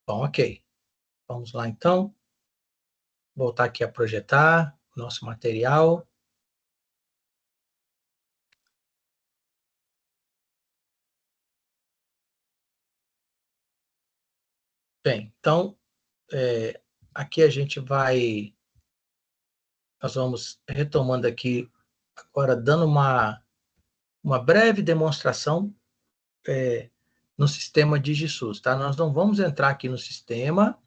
Bom, ok. Vamos lá, então. Voltar aqui a projetar o nosso material. Bem, então, aqui nós vamos retomando aqui, agora dando uma breve demonstração no sistema DigiSUS, tá? Nós não vamos entrar aqui no sistema,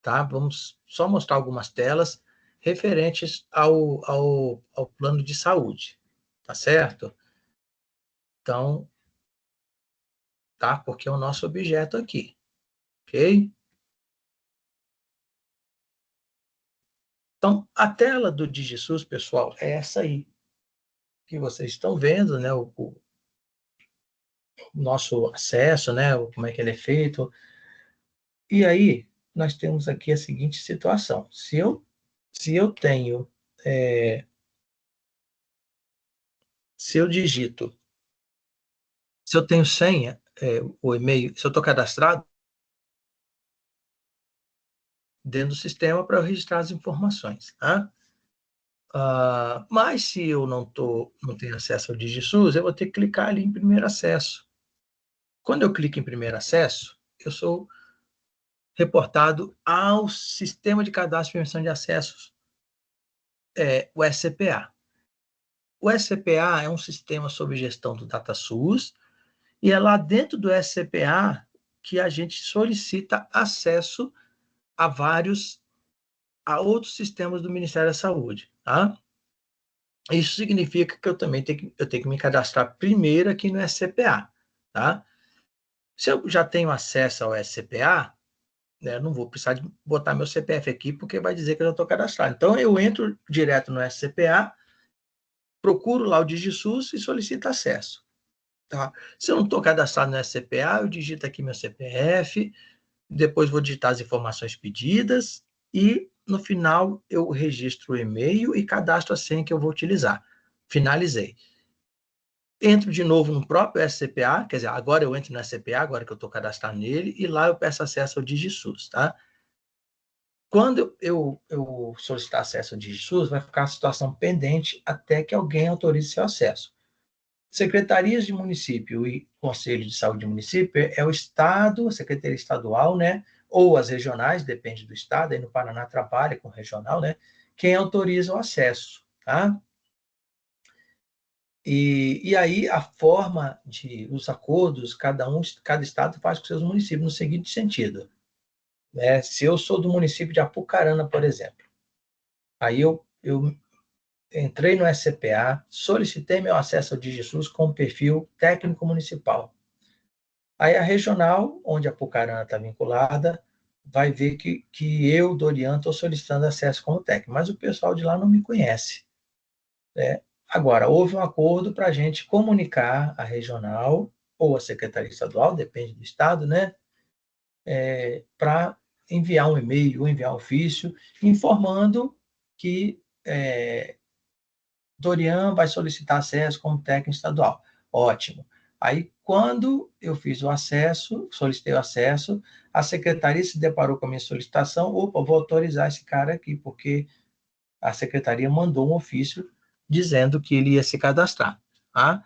tá? Vamos só mostrar algumas telas referentes ao plano de saúde, tá certo? Então, tá? Porque é o nosso objeto aqui, ok? Então, a tela do DigiSUS, pessoal, é essa aí, que vocês estão vendo, né? O nosso acesso, né? Como é que ele é feito. E aí, nós temos aqui a seguinte situação. Se eu tenho, se eu digito, se eu tenho senha, o e-mail, se eu estou cadastrado dentro do sistema para eu registrar as informações, tá? Mas se eu não tenho acesso ao DigiSUS, eu vou ter que clicar ali em primeiro acesso. Quando eu clico em primeiro acesso, eu sou reportado ao Sistema de Cadastro e Permissão de Acessos, o SCPA. O SCPA é um sistema sob gestão do DataSUS, e é lá dentro do SCPA que a gente solicita acesso a outros sistemas do Ministério da Saúde, tá? Isso significa que eu também tenho que me cadastrar primeiro aqui no SCPA, tá? Se eu já tenho acesso ao SCPA, né, não vou precisar de botar meu CPF aqui, porque vai dizer que eu já estou cadastrado. Então, eu entro direto no SCPA, procuro lá o DigiSUS e solicito acesso. Tá? Se eu não estou cadastrado no SCPA, eu digito aqui meu CPF, depois vou digitar as informações pedidas e, no final, eu registro o e-mail e cadastro a senha que eu vou utilizar. Finalizei. Entro de novo no próprio SCPA, quer dizer, agora eu entro no SCPA, agora que eu estou cadastrado nele, e lá eu peço acesso ao DigiSUS, tá? Quando eu solicitar acesso ao DigiSUS, vai ficar a situação pendente até que alguém autorize seu acesso. Secretarias de município e Conselho de Saúde de município é o Estado, a Secretaria Estadual, né? Ou as regionais, depende do Estado, aí no Paraná trabalha com regional, né? Quem autoriza o acesso, tá? E aí a forma os acordos, cada Estado faz com seus municípios no seguinte sentido, né? Se eu sou do município de Apucarana, por exemplo, aí eu entrei no SCPA, solicitei meu acesso ao DigiSUS com o perfil técnico municipal. Aí a regional, onde a Apucarana está vinculada, vai ver que eu, Dorian, estou solicitando acesso como técnico, mas o pessoal de lá não me conhece, né? Agora, houve um acordo para a gente comunicar a regional ou a Secretaria Estadual, depende do estado, né? Para enviar um e-mail ou enviar um ofício informando que Dorian vai solicitar acesso como técnico estadual. Ótimo. Aí, quando eu fiz o acesso, solicitei o acesso, a secretaria se deparou com a minha solicitação, opa, vou autorizar esse cara aqui, porque a secretaria mandou um ofício dizendo que ele ia se cadastrar. Tá?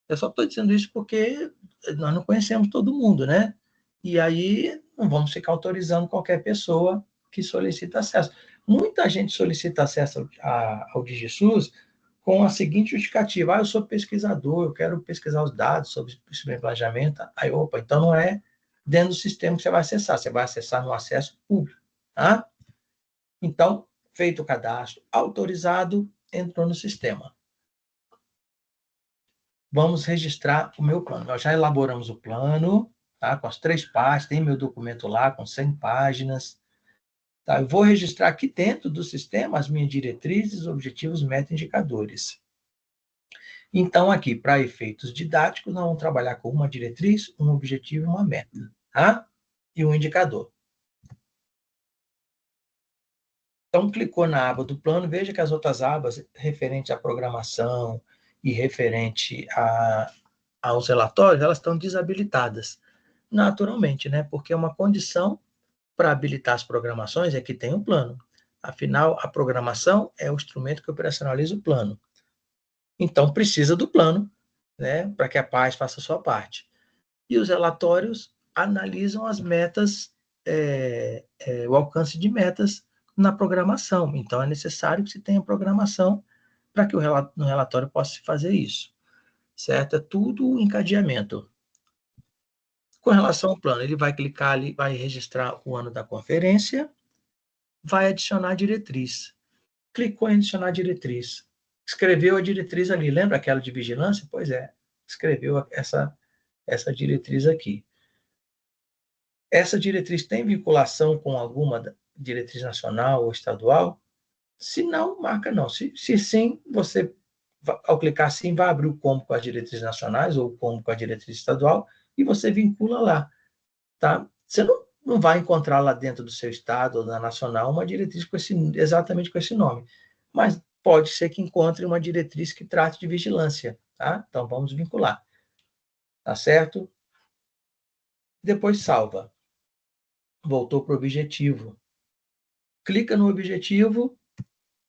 Eu só estou dizendo isso porque nós não conhecemos todo mundo, né? E aí não vamos ficar autorizando qualquer pessoa que solicita acesso. Muita gente solicita acesso ao DigiSUS com a seguinte justificativa: eu sou pesquisador, eu quero pesquisar os dados sobre planejamento. Aí, opa, então não é dentro do sistema que você vai acessar no acesso público, tá? Então, feito o cadastro, autorizado, entrou no sistema. Vamos registrar o meu plano. Nós já elaboramos o plano, tá? Com as 3 partes, tem meu documento lá com 100 páginas. Tá? Eu vou registrar aqui dentro do sistema as minhas diretrizes, objetivos, metas e indicadores. Então, aqui, para efeitos didáticos, nós vamos trabalhar com uma diretriz, um objetivo e uma meta, tá? E um indicador. Então, clicou na aba do plano, veja que as outras abas, referente à programação e referente aos relatórios, elas estão desabilitadas. Naturalmente, né? Porque é uma condição para habilitar as programações é que tem um plano. Afinal, a programação é o instrumento que operacionaliza o plano. Então, precisa do plano, né, para que a paz faça a sua parte. E os relatórios analisam as metas, o alcance de metas na programação. Então, é necessário que se tenha programação para que no relatório possa se fazer isso, certo? É tudo encadeamento. Com relação ao plano, ele vai clicar ali, vai registrar o ano da conferência, vai adicionar diretriz. Clicou em adicionar diretriz. Escreveu a diretriz ali. Lembra aquela de vigilância? Pois é, escreveu essa diretriz aqui. Essa diretriz tem vinculação com alguma diretriz nacional ou estadual? Se não, marca não. Se sim, você, ao clicar sim, vai abrir o combo com as diretrizes nacionais ou o combo com a diretriz estadual e você vincula lá, tá? Você não vai encontrar lá dentro do seu estado ou da nacional uma diretriz exatamente com esse nome, mas pode ser que encontre uma diretriz que trate de vigilância, tá? Então, vamos vincular, tá certo? Depois salva. Voltou para o objetivo. Clica no objetivo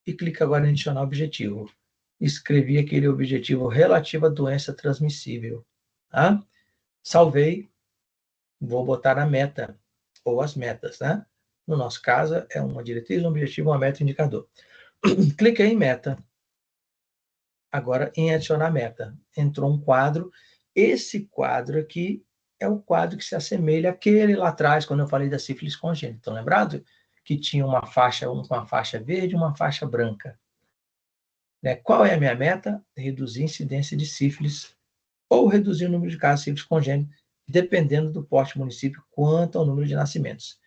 e clica agora em adicionar objetivo. Escrevi aquele objetivo relativo à doença transmissível, tá? Salvei, vou botar a meta, ou as metas, né? No nosso caso, é uma diretriz, um objetivo, uma meta, um indicador. Cliquei em meta. Agora, em adicionar meta. Entrou um quadro. Esse quadro aqui é o quadro que se assemelha àquele lá atrás, quando eu falei da sífilis congênita. Estão lembrados? Que tinha uma faixa verde e uma faixa branca. Né? Qual é a minha meta? Reduzir a incidência de sífilis ou reduzir o número de casos de sífilis congênita, dependendo do porte do município, quanto ao número de nascimentos.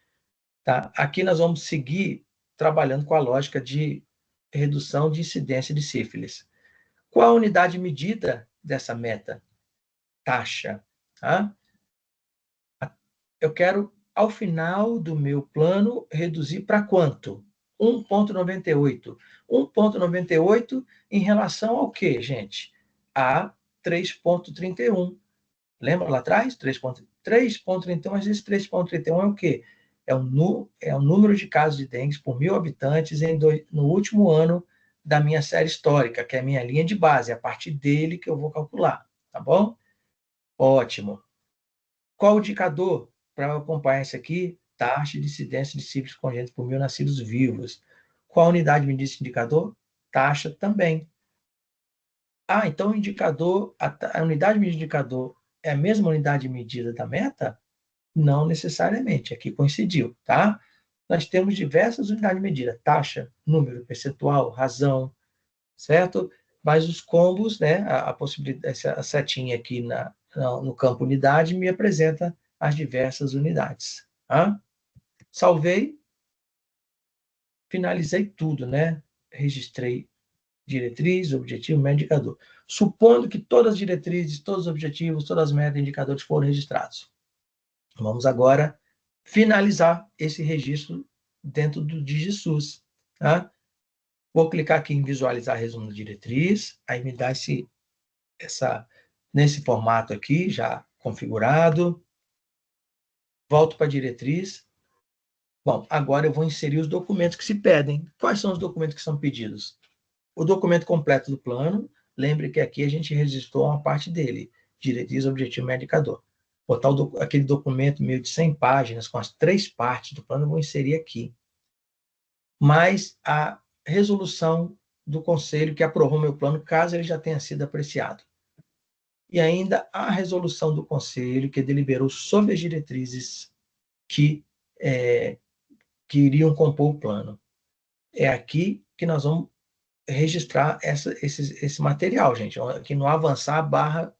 Tá? Aqui nós vamos seguir trabalhando com a lógica de redução de incidência de sífilis. Qual a unidade medida dessa meta? Taxa. Tá? Eu quero, ao final do meu plano, reduzir para quanto? 1,98. 1,98 em relação ao quê, gente? A 3,31. Lembra lá atrás? 3,31, mas esse 3,31 é o quê? É o número de casos de dengue por 1.000 habitantes no último ano da minha série histórica, que é a minha linha de base. É a partir dele que eu vou calcular, tá bom? Ótimo. Qual o indicador para acompanhar isso aqui? Taxa de incidência de sífilis congênita por 1.000 nascidos vivos. Qual a unidade medida esse indicador? Taxa também. Ah, então o indicador, a unidade medida do indicador é a mesma unidade medida da meta? Não necessariamente, aqui coincidiu, tá? Nós temos diversas unidades de medida, taxa, número, percentual, razão, certo? Mas os combos, né, a possibilidade, essa setinha aqui no campo unidade me apresenta as diversas unidades, tá? Salvei, finalizei tudo, né? Registrei diretriz, objetivo, meta, indicador. Supondo que todas as diretrizes, todos os objetivos, todas as metas e indicadores foram registrados. Vamos agora finalizar esse registro dentro do DigiSUS. Tá? Vou clicar aqui em visualizar resumo da diretriz, aí me dá nesse formato aqui, já configurado. Volto para a diretriz. Bom, agora eu vou inserir os documentos que se pedem. Quais são os documentos que são pedidos? O documento completo do plano, lembre que aqui a gente registrou uma parte dele, diretriz, objetivo, meta, indicador. Botar aquele documento meio de 100 páginas, com as 3 partes do plano, eu vou inserir aqui. Mais a resolução do conselho que aprovou meu plano, caso ele já tenha sido apreciado. E ainda a resolução do conselho que deliberou sobre as diretrizes que iriam compor o plano. É aqui que nós vamos registrar esse material, gente. Aqui no avançar barra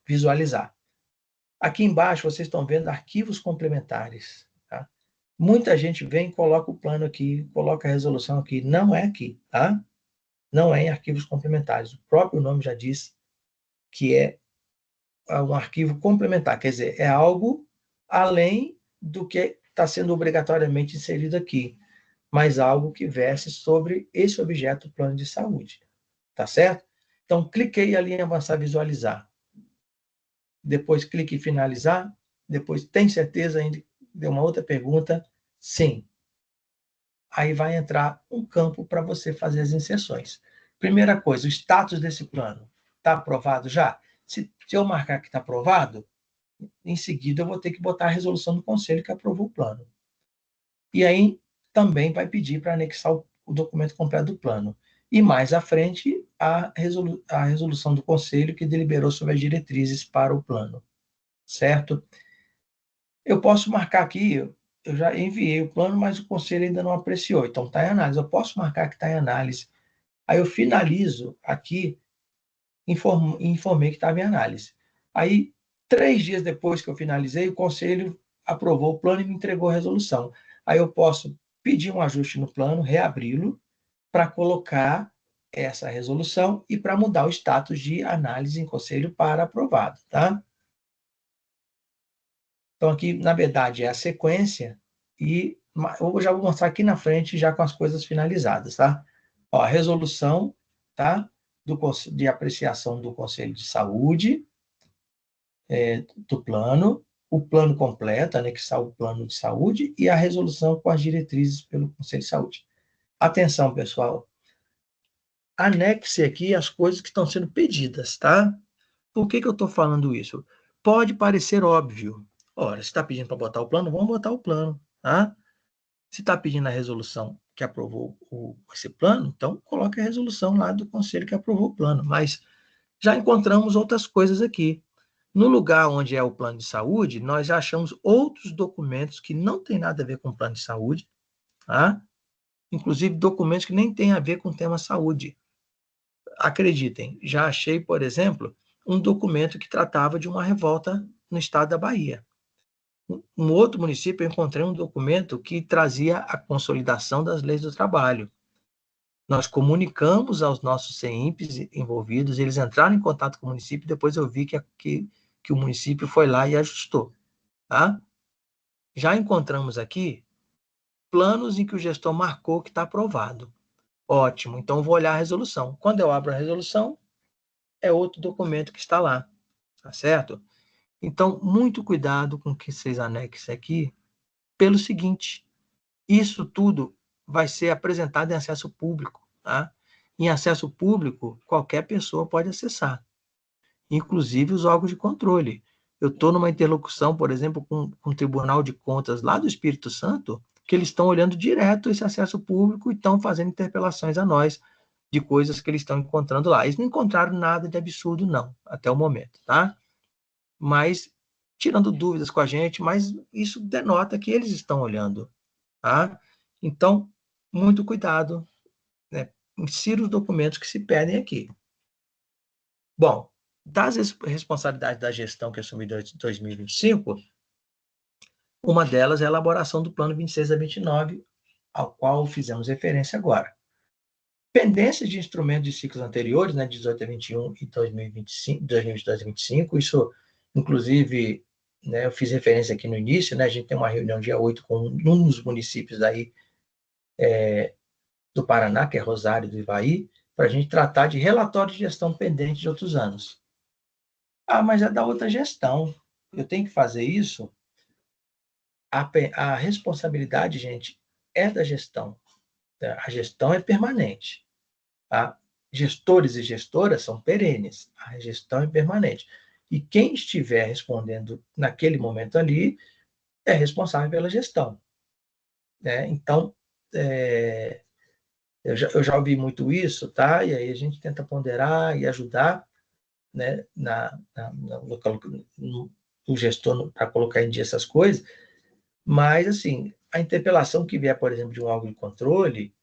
visualizar. Aqui embaixo vocês estão vendo arquivos complementares. Tá? Muita gente vem e coloca o plano aqui, coloca a resolução aqui. Não é aqui, tá? Não é em arquivos complementares. O próprio nome já diz que é um arquivo complementar, quer dizer, é algo além do que está sendo obrigatoriamente inserido aqui, mas algo que verse sobre esse objeto, plano de saúde. Tá certo? Então, cliquei ali em avançar, visualizar. Depois clique em finalizar. Depois, tem certeza ainda Deu uma outra pergunta? Sim. Aí vai entrar um campo para você fazer as inserções. Primeira coisa, o status desse plano. Está aprovado já? Se eu marcar que está aprovado, em seguida eu vou ter que botar a resolução do conselho que aprovou o plano. E aí também vai pedir para anexar o documento completo do plano. E mais à frente, a resolução do conselho que deliberou sobre as diretrizes para o plano. Certo? Eu posso marcar aqui, eu já enviei o plano, mas o conselho ainda não apreciou, então está em análise. Eu posso marcar que está em análise. Aí eu finalizo aqui, informei que estava em análise. Aí, 3 dias depois que eu finalizei, o conselho aprovou o plano e me entregou a resolução. Aí eu posso pedir um ajuste no plano, reabri-lo, para colocar essa resolução e para mudar o status de análise em conselho para aprovado, tá? Então, aqui, na verdade, é a sequência e eu já vou mostrar aqui na frente, já com as coisas finalizadas, tá? Ó, a resolução, tá? De apreciação do Conselho de Saúde, do plano, o plano completo, anexar o plano de saúde e a resolução com as diretrizes pelo Conselho de Saúde. Atenção, pessoal. Anexe aqui as coisas que estão sendo pedidas, tá? Por que eu estou falando isso? Pode parecer óbvio. Ora, se está pedindo para botar o plano, vamos botar o plano, tá? Se está pedindo a resolução que aprovou esse plano, então coloque a resolução lá do conselho que aprovou o plano. Mas já encontramos outras coisas aqui. No lugar onde é o plano de saúde, nós já achamos outros documentos que não tem nada a ver com o plano de saúde, tá? Inclusive documentos que nem têm a ver com o tema saúde. Acreditem, já achei, por exemplo, um documento que tratava de uma revolta no estado da Bahia. Um outro município, eu encontrei um documento que trazia a consolidação das leis do trabalho. Nós comunicamos aos nossos CEIMPs envolvidos, eles entraram em contato com o município, depois eu vi que o município foi lá e ajustou. Tá? Já encontramos aqui planos em que o gestor marcou que está aprovado. Ótimo, então vou olhar a resolução. Quando eu abro a resolução, é outro documento que está lá, tá certo? Então, muito cuidado com o que vocês anexem aqui, pelo seguinte, isso tudo vai ser apresentado em acesso público, tá? Em acesso público, qualquer pessoa pode acessar, inclusive os órgãos de controle. Eu estou numa interlocução, por exemplo, com o Tribunal de Contas lá do Espírito Santo, que eles estão olhando direto esse acesso público e estão fazendo interpelações a nós de coisas que eles estão encontrando lá. Eles não encontraram nada de absurdo, não, até o momento, tá? Mas, tirando dúvidas com a gente, mas isso denota que eles estão olhando, tá? Então, muito cuidado, né? Insira os documentos que se pedem aqui. Bom, das responsabilidades da gestão que assumi em 2025, uma delas é a elaboração do plano 26 a 29, ao qual fizemos referência agora. Pendências de instrumentos de ciclos anteriores, né, 18 a 21 e 2025, 2022 a 2025, isso, inclusive, né, eu fiz referência aqui no início, né, a gente tem uma reunião dia 8 com um dos municípios aí do Paraná, que é Rosário do Ivaí, para a gente tratar de relatório de gestão pendente de outros anos. Ah, mas é da outra gestão. Eu tenho que fazer isso? A responsabilidade, gente, é da gestão. A gestão é permanente. Tá? Gestores e gestoras são perenes. A gestão é permanente. E quem estiver respondendo naquele momento ali é responsável pela gestão. Né? Então, eu já ouvi muito isso, tá? E aí a gente tenta ponderar e ajudar, né, no gestor para colocar em dia essas coisas, mas, assim, a interpelação que vier, por exemplo, de um órgão de controle,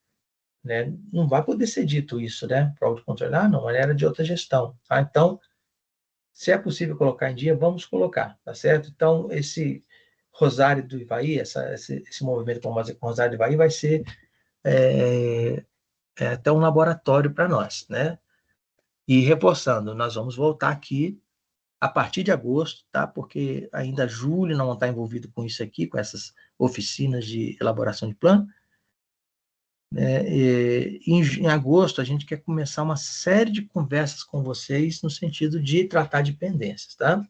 né, não vai poder ser dito isso, né, para o órgão de controle, não, era de outra gestão, tá? Então, se é possível colocar em dia, vamos colocar, tá certo? Então, esse Rosário do Ivaí, esse movimento com Rosário do Ivaí vai ser até um laboratório para nós, né? E reforçando, nós vamos voltar aqui a partir de agosto, tá? Porque ainda julho não está envolvido com isso aqui, com essas oficinas de elaboração de plano. Né? Em agosto, a gente quer começar uma série de conversas com vocês no sentido de tratar de pendências, tá?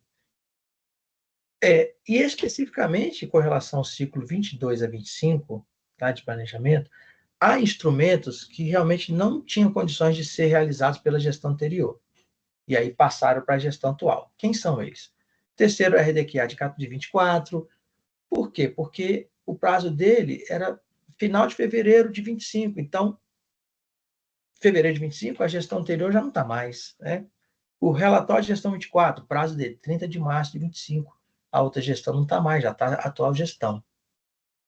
E especificamente com relação ao ciclo 22 a 25, tá, de planejamento, há instrumentos que realmente não tinham condições de ser realizados pela gestão anterior, e aí passaram para a gestão atual. Quem são eles? Terceiro RDQA de 24. Por quê? Porque o prazo dele era final de fevereiro de 25. Então, fevereiro de 25, a gestão anterior já não está mais, né? O relatório de gestão 24, prazo dele, 30 de março de 25. A outra gestão não está mais, já está a atual gestão.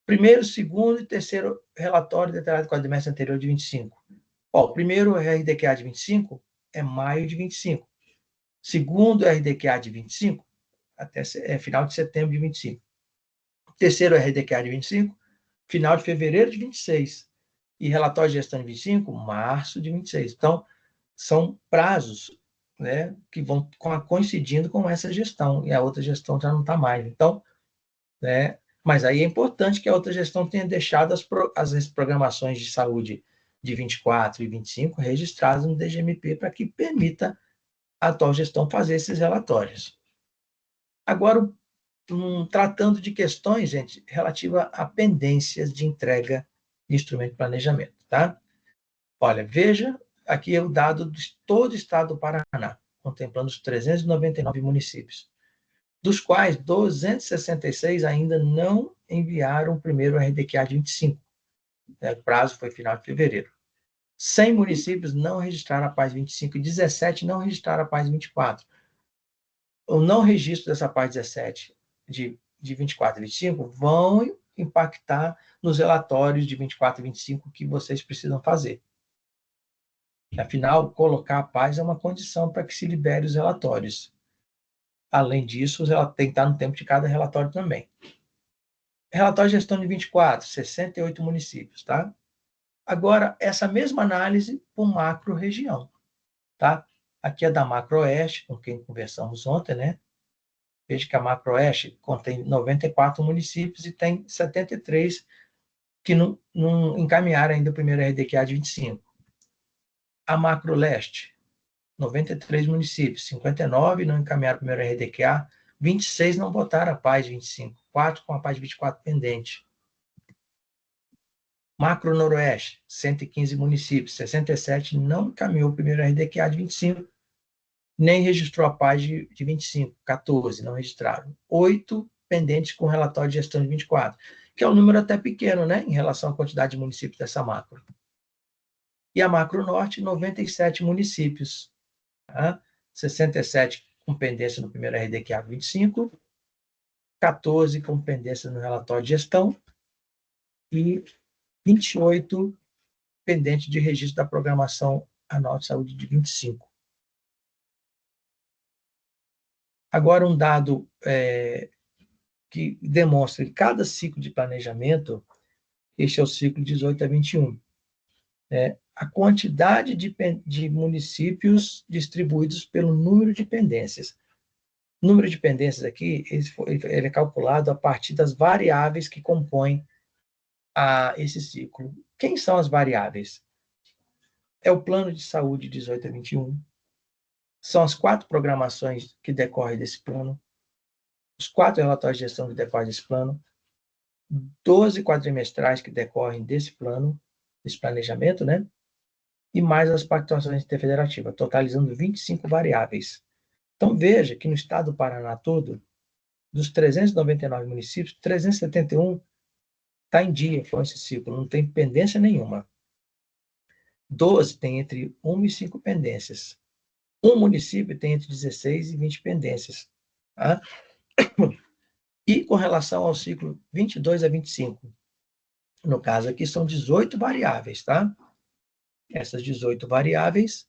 Primeiro, segundo e terceiro relatório detalhado do quadrimestre anterior de 25. O primeiro RDQA de 25 é maio de 25. Segundo RDQA de 25, até final de setembro de 25. Terceiro RDQA de 25, final de fevereiro de 26. E relatório de gestão de 25, março de 26. Então, são prazos, né, que vão coincidindo com essa gestão, e a outra gestão já não está mais. Então, né, mas aí é importante que a outra gestão tenha deixado as programações de saúde de 24 e 25 registradas no DGMP para que permita a atual gestão fazer esses relatórios. Agora, tratando de questões, gente, relativa a pendências de entrega de instrumento de planejamento, tá? Olha, veja, aqui é o dado de todo o estado do Paraná, contemplando os 399 municípios, dos quais 266 ainda não enviaram o primeiro RDQA de 25. O prazo foi final de fevereiro. 100 municípios não registraram a PAS 25 e 17 não registraram a PAS 24. O não registro dessa PAS 17 de 24 e 25 vão impactar nos relatórios de 24 e 25 que vocês precisam fazer. Afinal, colocar a PAS é uma condição para que se libere os relatórios. Além disso, tem que estar no tempo de cada relatório também. Relatório de gestão de 24, 68 municípios, tá? Agora, essa mesma análise por macro-região, tá? Aqui é da Macro-Oeste, com quem conversamos ontem, né? Veja que a Macro-Oeste contém 94 municípios e tem 73 que não encaminharam ainda o primeiro RDQA de 25. A Macro-Leste, 93 municípios, 59 não encaminharam o primeiro RDQA, 26 não votaram a PAS 25, 4 com a PAS 24 pendente. Macro Noroeste, 115 municípios, 67 não encaminhou o primeiro RDQA de 25, nem registrou a PAS de 25, 14 não registraram. 8 pendentes com relatório de gestão de 24, que é um número até pequeno, né, em relação à quantidade de municípios dessa macro. E a Macro Norte, 97 municípios, tá? 67 com pendência no primeiro RDQA 25, 14 com pendência no relatório de gestão e 28 pendente de registro da programação anual de saúde de 25. Agora, um dado que demonstra que cada ciclo de planejamento, este é o ciclo 18 a 21, a quantidade de municípios distribuídos pelo número de pendências. O número de pendências aqui, ele é calculado a partir das variáveis que compõem esse ciclo. Quem são as variáveis? É o plano de saúde 18 a 21, são as 4 programações que decorrem desse plano, os 4 relatórios de gestão que decorrem desse plano, 12 quadrimestrais que decorrem desse plano, desse planejamento, né? E mais as participações interfederativas, totalizando 25 variáveis. Então, veja que no estado do Paraná todo, dos 399 municípios, 371 está em dia com esse ciclo, não tem pendência nenhuma. 12 tem entre 1 e 5 pendências. Um município tem entre 16 e 20 pendências. Tá? E com relação ao ciclo 22 a 25, no caso aqui são 18 variáveis, tá? Essas 18 variáveis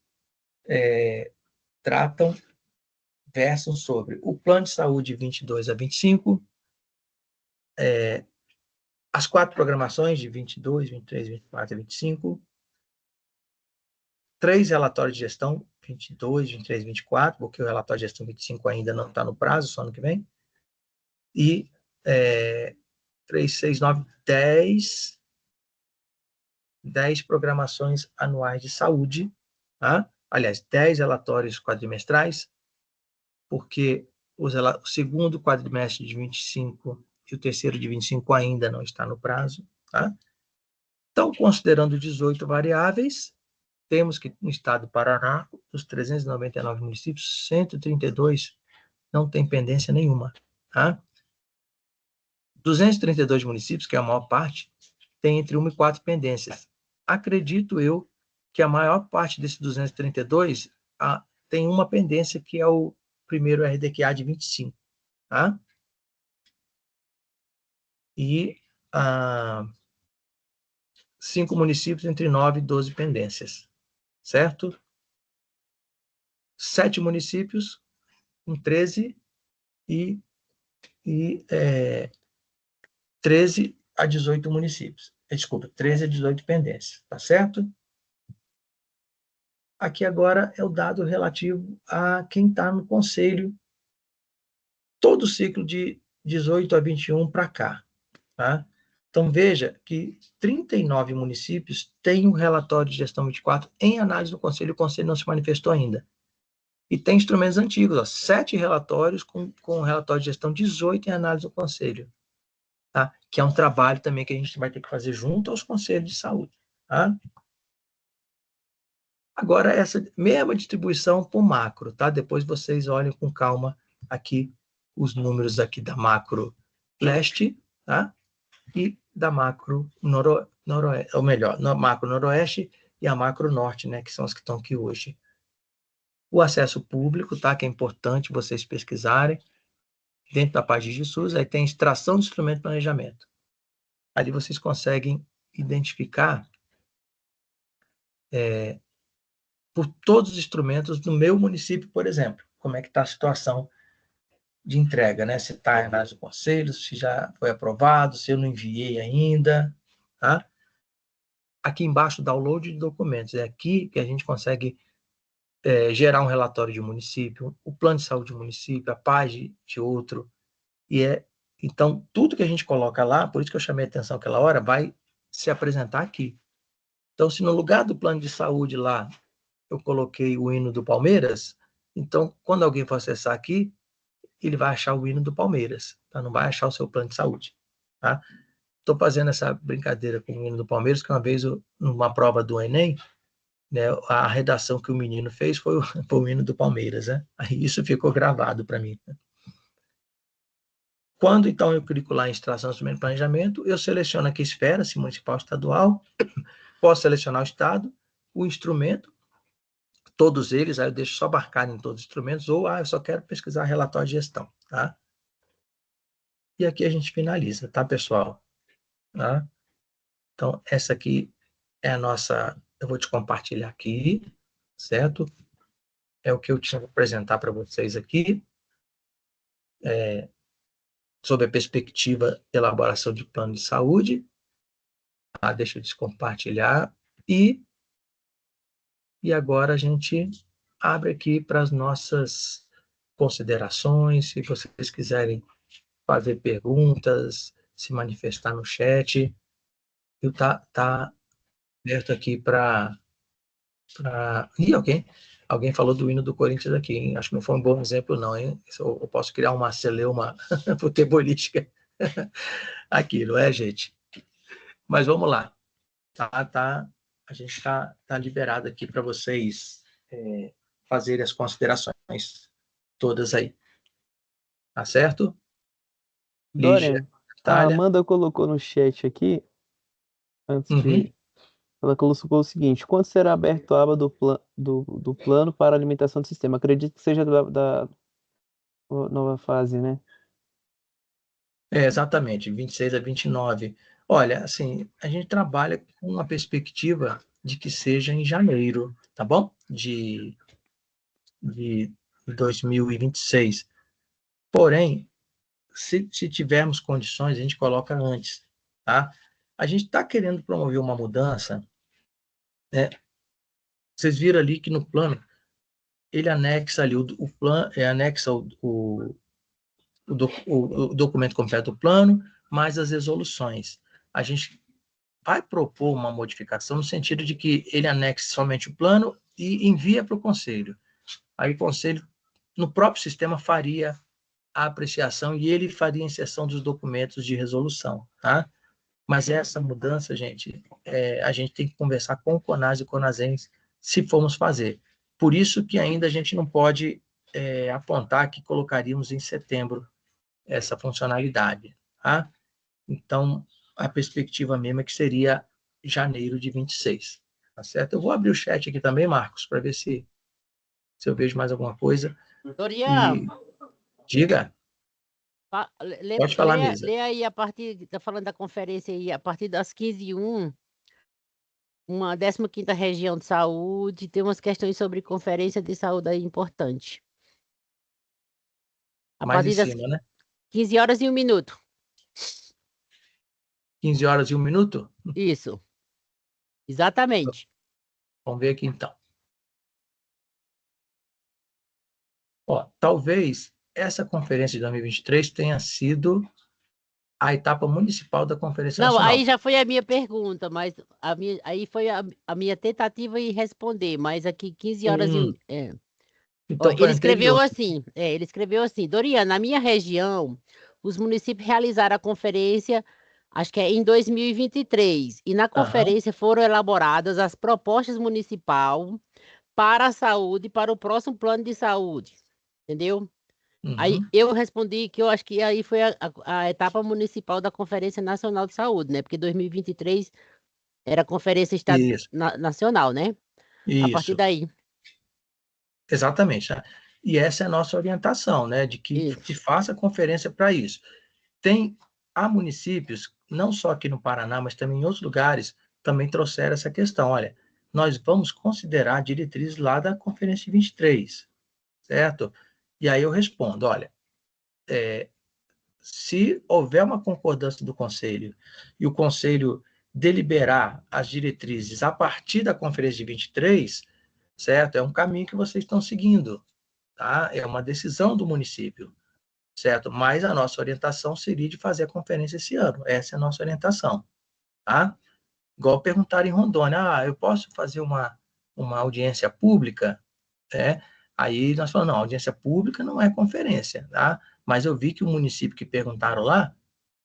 versam sobre o plano de saúde 22 a 25, as 4 programações de 22, 23, 24 e 25, 3 relatórios de gestão, 22, 23, 24, porque o relatório de gestão 25 ainda não está no prazo, só ano que vem, e 3, 6, 9, 10 programações anuais de saúde, tá? Aliás, 10 relatórios quadrimestrais, porque o segundo quadrimestre de 25 e o terceiro de 25 ainda não está no prazo. Tá? Então, considerando 18 variáveis, temos que no estado do Paraná, dos 399 municípios, 132 não tem pendência nenhuma. Tá? 232 municípios, que é a maior parte, tem entre 1 e 4 pendências. Acredito eu que a maior parte desses 232 tem uma pendência, que é o primeiro RDQA de 25. Tá? E 5 municípios entre 9 e 12 pendências. Certo? 7 municípios com 13 e 13 a 18 municípios. Desculpa, 13 a 18 pendências. Tá certo? Aqui agora é o dado relativo a quem está no conselho, todo o ciclo de 18 a 21 para cá. Tá? Então, veja que 39 municípios têm um relatório de gestão 24 em análise do conselho, e o conselho não se manifestou ainda. E tem instrumentos antigos, 7 relatórios com relatório de gestão, 18 em análise do conselho. Tá? Que é um trabalho também que a gente vai ter que fazer junto aos conselhos de saúde. Tá? Agora, essa mesma distribuição para o macro, tá? Depois vocês olhem com calma aqui os números aqui da macro leste, tá? E da macro noroeste, ou melhor, macro noroeste e a macro norte, né? Que são as que estão aqui hoje. O acesso público, tá? Que é importante vocês pesquisarem. Dentro da página de SUS, aí tem extração do instrumento de planejamento. Ali vocês conseguem identificar por todos os instrumentos do meu município, por exemplo, como é que está a situação de entrega, né? Se está em análise do conselho, se já foi aprovado, se eu não enviei ainda, tá? Aqui embaixo, download de documentos. É aqui que a gente consegue gerar um relatório de município, o plano de saúde do município, a página de outro, então, tudo que a gente coloca lá, por isso que eu chamei a atenção aquela hora, vai se apresentar aqui. Então, se no lugar do plano de saúde lá, eu coloquei o hino do Palmeiras, então, quando alguém for acessar aqui, ele vai achar o hino do Palmeiras, tá? Não vai achar o seu plano de saúde. Tá? Estou fazendo essa brincadeira com o hino do Palmeiras, que uma vez, numa prova do Enem, né, a redação que o menino fez foi o hino do Palmeiras. Né? Aí isso ficou gravado para mim. Quando, então, eu clico lá em extração do instrumento de planejamento, eu seleciono aqui esfera, se municipal ou estadual, posso selecionar o estado, o instrumento, todos eles, aí eu deixo só marcado em todos os instrumentos, ou eu só quero pesquisar relatório de gestão, tá? E aqui a gente finaliza, tá, pessoal? Tá? Então, essa aqui é a nossa, eu vou te compartilhar aqui, certo? É o que eu tinha que apresentar para vocês aqui, sobre a perspectiva de elaboração de plano de saúde. Tá? Deixa eu descompartilhar. E agora a gente abre aqui para as nossas considerações, se vocês quiserem fazer perguntas, se manifestar no chat, eu tá aberto aqui para... Ih, alguém falou do hino do Corinthians aqui, hein? Acho que não foi um bom exemplo não, hein? Eu posso criar uma celeuma futebolística aqui, não é, gente? Mas vamos lá. A gente está liberado aqui para vocês fazerem as considerações todas aí. Tá certo? Lígia, Dorian, a Natália. Amanda colocou no chat aqui, antes de. Ela colocou o seguinte: quando será aberto a aba do plano para alimentação do sistema? Acredito que seja da nova fase, né? Exatamente, 26 a 29. Olha, assim, a gente trabalha com uma perspectiva de que seja em janeiro, tá bom? De 2026. Porém, se tivermos condições, a gente coloca antes, tá? A gente está querendo promover uma mudança, né? Vocês viram ali que no plano, ele anexa ali, o plano, anexa o documento completo do plano, mais as resoluções. A gente vai propor uma modificação no sentido de que ele anexe somente o plano e envia para o conselho. Aí o conselho, no próprio sistema, faria a apreciação e ele faria a inserção dos documentos de resolução, tá? Mas essa mudança, gente, a gente tem que conversar com o CONAS e o CONASENS se formos fazer. Por isso que ainda a gente não pode apontar que colocaríamos em setembro essa funcionalidade, tá? Então, a perspectiva mesmo é que seria janeiro de 26, tá certo? Eu vou abrir o chat aqui também, Marcos, para ver se eu vejo mais alguma coisa. Dorian, E diga. Pode falar, Mesa. Lê aí a partir, está falando da conferência aí, a partir das 15h01, uma 15ª região de saúde, tem umas questões sobre conferência de saúde aí importante. A Mais partir em das cima, né? 15h01. 15h01. Isso, exatamente. Vamos ver aqui então. Ó, talvez essa conferência de 2023 tenha sido a etapa municipal da Conferência Não, Nacional. aí já foi a minha pergunta, mas aí foi a minha tentativa em responder, mas aqui 15h01. Então, Ele anterior. escreveu assim, Dorian, na minha região, os municípios realizaram a conferência, acho que é em 2023, e na conferência foram elaboradas as propostas municipais para a saúde, para o próximo plano de saúde, entendeu? Aí eu respondi que eu acho que aí foi a etapa municipal da Conferência Nacional de Saúde, né? Porque 2023 era a Conferência Nacional, né? A partir Isso. daí. Exatamente. Né? E essa é a nossa orientação, né? De que se faça conferência para isso. Há municípios, não só aqui no Paraná, mas também em outros lugares, também trouxeram essa questão. Olha, nós vamos considerar diretrizes lá da Conferência 23, certo? E aí eu respondo, olha, se houver uma concordância do Conselho e o Conselho deliberar as diretrizes a partir da Conferência de 23, certo? É um caminho que vocês estão seguindo, tá? É uma decisão do município, certo? Mas a nossa orientação seria de fazer a conferência esse ano. Essa é a nossa orientação, tá? Igual perguntaram em Rondônia, eu posso fazer uma audiência pública? Aí nós falamos, não, audiência pública não é conferência, tá? Mas eu vi que o município que perguntaram lá,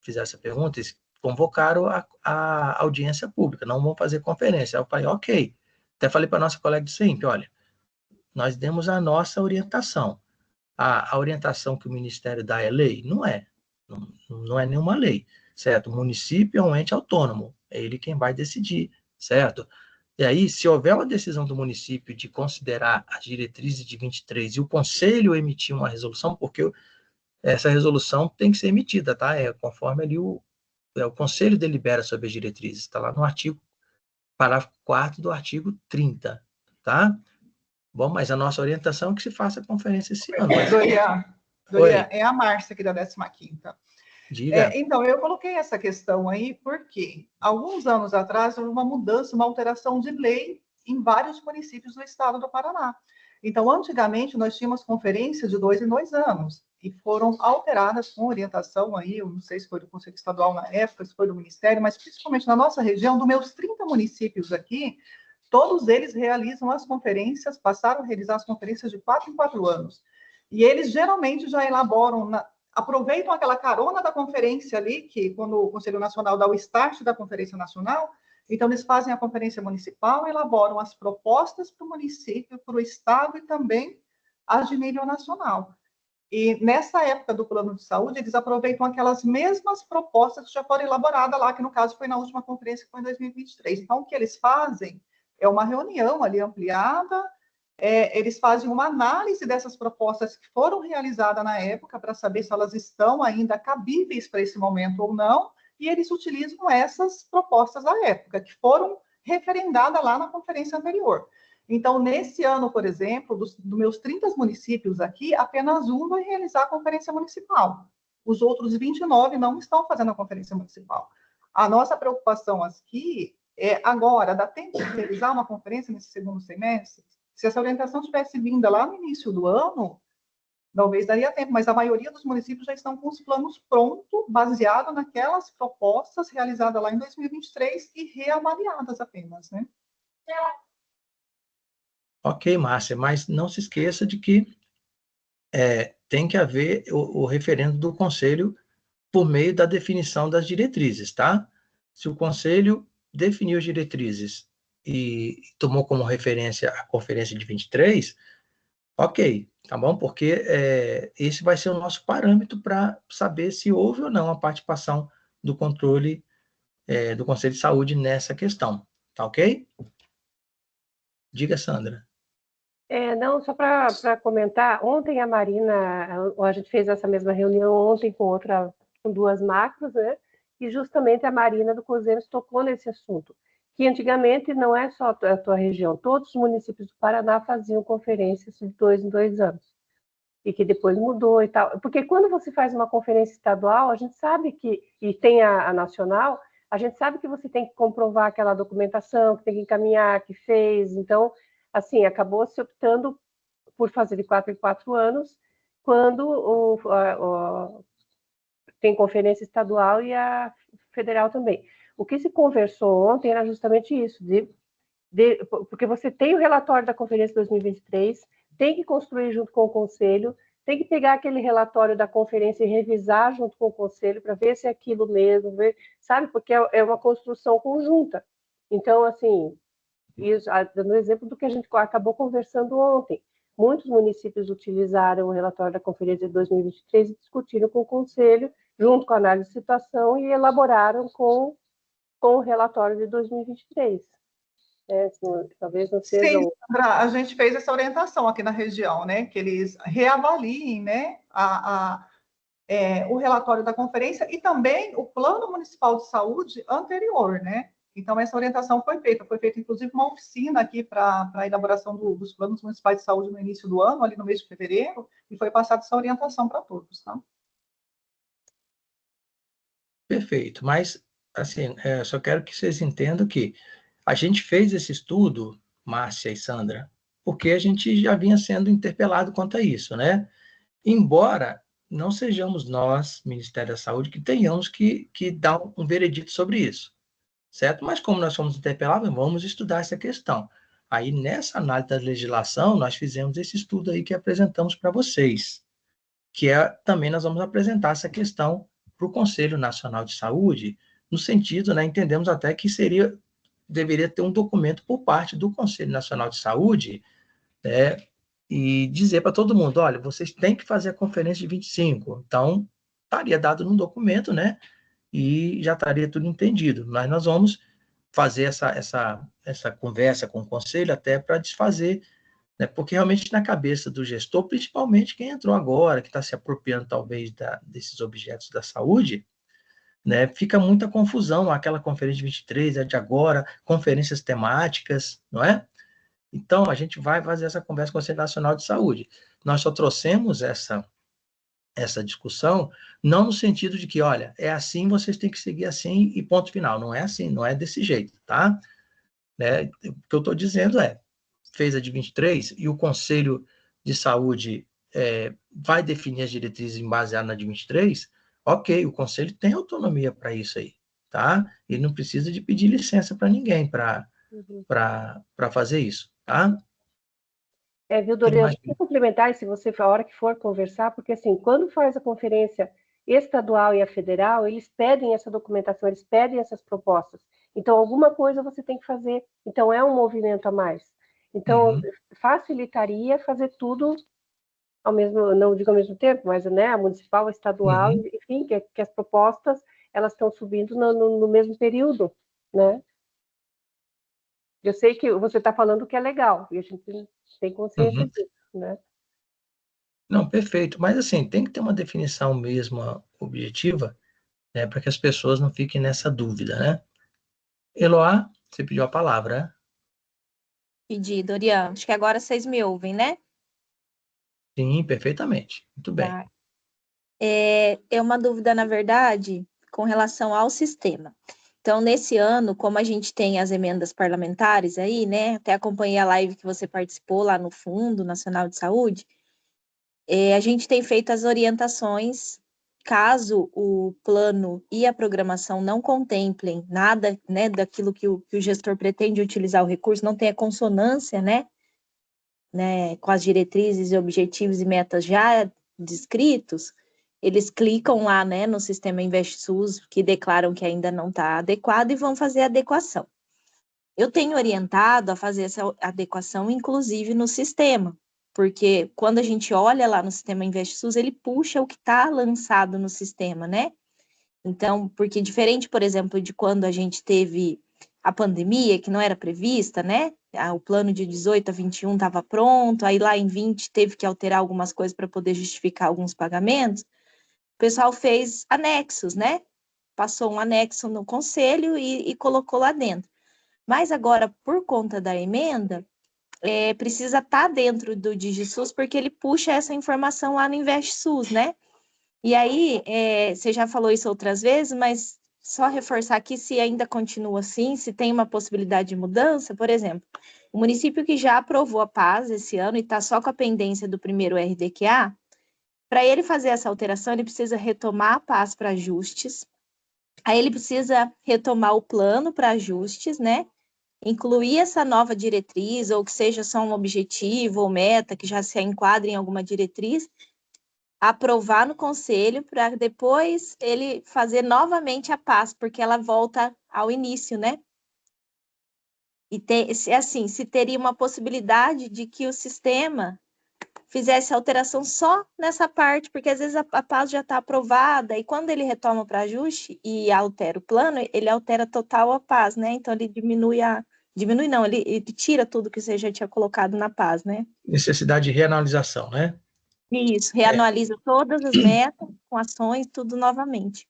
fizeram essa pergunta, eles convocaram a audiência pública, não vão fazer conferência. Aí eu falei, ok. Até falei para a nossa colega de sempre, olha, nós demos a nossa orientação. A orientação que o Ministério dá é lei? Não é. Não é nenhuma lei, certo? O município é um ente autônomo, é ele quem vai decidir, certo? E aí, se houver uma decisão do município de considerar as diretrizes de 23 e o conselho emitir uma resolução, porque essa resolução tem que ser emitida, tá? Conforme ali o conselho delibera sobre as diretrizes, está lá no parágrafo 4º do artigo 30, tá? Bom, mas a nossa orientação é que se faça a conferência esse ano. Mas... Dorian, é a Márcia aqui da 15ª. Diga. Então, eu coloquei essa questão aí porque, alguns anos atrás, houve uma mudança, uma alteração de lei em vários municípios do estado do Paraná. Então, antigamente, nós tínhamos conferências de 2 em 2 anos, e foram alteradas com orientação aí, eu não sei se foi do Conselho Estadual na época, se foi do Ministério, mas principalmente na nossa região, dos meus 30 municípios aqui, todos eles realizam as conferências, passaram a realizar as conferências de 4 em 4 anos. E eles geralmente já elaboram, aproveitam aquela carona da conferência ali, que quando o Conselho Nacional dá o start da Conferência Nacional, então eles fazem a conferência municipal, elaboram as propostas para o município, para o estado e também as de nível nacional. E nessa época do plano de saúde, eles aproveitam aquelas mesmas propostas que já foram elaboradas lá, que no caso foi na última conferência, que foi em 2023. Então, o que eles fazem é uma reunião ali ampliada, eles fazem uma análise dessas propostas que foram realizadas na época, para saber se elas estão ainda cabíveis para esse momento ou não, e eles utilizam essas propostas da época, que foram referendadas lá na conferência anterior. Então, nesse ano, por exemplo, dos meus 30 municípios aqui, apenas um vai realizar a conferência municipal. Os outros 29 não estão fazendo a conferência municipal. A nossa preocupação aqui é agora, dá tempo de realizar uma conferência nesse segundo semestre? Se essa orientação tivesse vinda lá no início do ano, talvez daria tempo, mas a maioria dos municípios já estão com os planos prontos, baseado naquelas propostas realizadas lá em 2023 e reavaliadas apenas, né? Ok, Márcia, mas não se esqueça de que tem que haver o referendo do Conselho por meio da definição das diretrizes, tá? Se o Conselho definiu as diretrizes e tomou como referência a Conferência de 23, ok, tá bom? Porque esse vai ser o nosso parâmetro para saber se houve ou não a participação do controle do Conselho de Saúde nessa questão, tá ok? Diga, Sandra. Não, só para comentar, ontem a Marina, a gente fez essa mesma reunião ontem com duas macros, né? E justamente a Marina do COSEMS tocou nesse assunto, que antigamente não é só a tua região, todos os municípios do Paraná faziam conferências de 2 em 2 anos, e que depois mudou e tal. Porque quando você faz uma conferência estadual, a gente sabe que, e tem a nacional, a gente sabe que você tem que comprovar aquela documentação, que tem que encaminhar, que fez, então, assim, acabou se optando por fazer de 4 em 4 anos, quando tem conferência estadual e a federal também. O que se conversou ontem era justamente isso, porque você tem o relatório da conferência 2023, tem que construir junto com o conselho, tem que pegar aquele relatório da conferência e revisar junto com o conselho para ver se é aquilo mesmo, sabe? Porque é uma construção conjunta. Então, assim, dando exemplo do que a gente acabou conversando ontem, muitos municípios utilizaram o relatório da conferência de 2023 e discutiram com o conselho, junto com a análise de situação, e elaboraram com o relatório de 2023. Talvez não seja... Sim, Sandra, a gente fez essa orientação aqui na região, né? Que eles reavaliem, né, o relatório da conferência e também o Plano Municipal de Saúde anterior, né? Então, essa orientação foi feita inclusive uma oficina aqui para a elaboração dos planos municipais de saúde no início do ano, ali no mês de fevereiro, e foi passada essa orientação para todos, tá? Perfeito, mas, assim, só quero que vocês entendam que a gente fez esse estudo, Márcia e Sandra, porque a gente já vinha sendo interpelado quanto a isso, né? Embora não sejamos nós, Ministério da Saúde, que tenhamos que dar um veredito sobre isso, certo? Mas como nós fomos interpelados, vamos estudar essa questão. Aí, nessa análise da legislação, nós fizemos esse estudo aí que apresentamos para vocês, que também nós vamos apresentar essa questão para o Conselho Nacional de Saúde, no sentido, né, entendemos até que deveria ter um documento por parte do Conselho Nacional de Saúde, né, e dizer para todo mundo, olha, vocês têm que fazer a conferência de 25. Então, estaria dado num documento, né, e já estaria tudo entendido. Mas nós vamos fazer essa conversa com o Conselho até para desfazer, né, porque realmente na cabeça do gestor, principalmente quem entrou agora, que está se apropriando talvez desses objetos da saúde, né, fica muita confusão, aquela conferência de 23, é de agora, conferências temáticas, não é? Então, a gente vai fazer essa conversa com o Conselho Nacional de Saúde. Nós só trouxemos essa discussão, não no sentido de que, olha, é assim, vocês têm que seguir assim e ponto final. Não é assim, não é desse jeito, tá? Né? O que eu estou dizendo fez a de 23 e o Conselho de Saúde vai definir as diretrizes baseadas na de 23, ok, o Conselho tem autonomia para isso aí, tá? Ele não precisa de pedir licença para ninguém para fazer isso, tá? Viu, Doriana, deixa eu complementar, se você, a hora que for conversar, porque assim, quando faz a conferência estadual e a federal, eles pedem essa documentação, eles pedem essas propostas. Então, alguma coisa você tem que fazer. Então, é um movimento a mais. Então, facilitaria fazer tudo ao mesmo, não digo ao mesmo tempo, mas, né, a municipal, a estadual, enfim, que as propostas, elas estão subindo no mesmo período, né? Eu sei que você está falando que é legal, e a gente tem consciência disso, né? Não, perfeito. Mas, assim, tem que ter uma definição mesmo objetiva, né, para que as pessoas não fiquem nessa dúvida, né? Eloá, você pediu a palavra, né? Pedi, Doriana. Acho que agora vocês me ouvem, né? Sim, perfeitamente. Muito bem. Tá. É uma dúvida, na verdade, com relação ao sistema. Então, nesse ano, como a gente tem as emendas parlamentares aí, né? Até acompanhei a live que você participou lá no Fundo Nacional de Saúde. A gente tem feito as orientações, caso o plano e a programação não contemplem nada, né, daquilo que o gestor pretende utilizar o recurso, não tenha consonância, né, com as diretrizes, objetivos e metas já de inscritos, eles clicam lá, né, no sistema InvestSUS, que declaram que ainda não está adequado e vão fazer a adequação. Eu tenho orientado a fazer essa adequação, inclusive, no sistema, porque quando a gente olha lá no sistema InvestSUS, ele puxa o que está lançado no sistema, né? Então, porque diferente, por exemplo, de quando a gente teve a pandemia, que não era prevista, né? O plano de 18 a 21 estava pronto, aí lá em 20 teve que alterar algumas coisas para poder justificar alguns pagamentos. O pessoal fez anexos, né? Passou um anexo no conselho e colocou lá dentro. Mas agora, por conta da emenda, precisa estar dentro do DigiSUS, porque ele puxa essa informação lá no InvestSUS, né? E aí, você já falou isso outras vezes, mas só reforçar aqui se ainda continua assim, se tem uma possibilidade de mudança, por exemplo, o município que já aprovou a PAS esse ano e está só com a pendência do primeiro RDQA, para ele fazer essa alteração, ele precisa retomar a PAS para ajustes, aí ele precisa retomar o plano para ajustes, né? Incluir essa nova diretriz, ou que seja só um objetivo ou meta, que já se enquadre em alguma diretriz, aprovar no conselho, para depois ele fazer novamente a PAS, porque ela volta ao início, né? E assim, se teria uma possibilidade de que o sistema fizesse alteração só nessa parte, porque às vezes a PAS já está aprovada, e quando ele retoma para ajuste e altera o plano, ele altera total a PAS, né? Então ele diminui não, ele tira tudo que você já tinha colocado na PAS, né? Necessidade de reanalisação, né? Isso, reanualiza todas as metas, com ações, tudo novamente.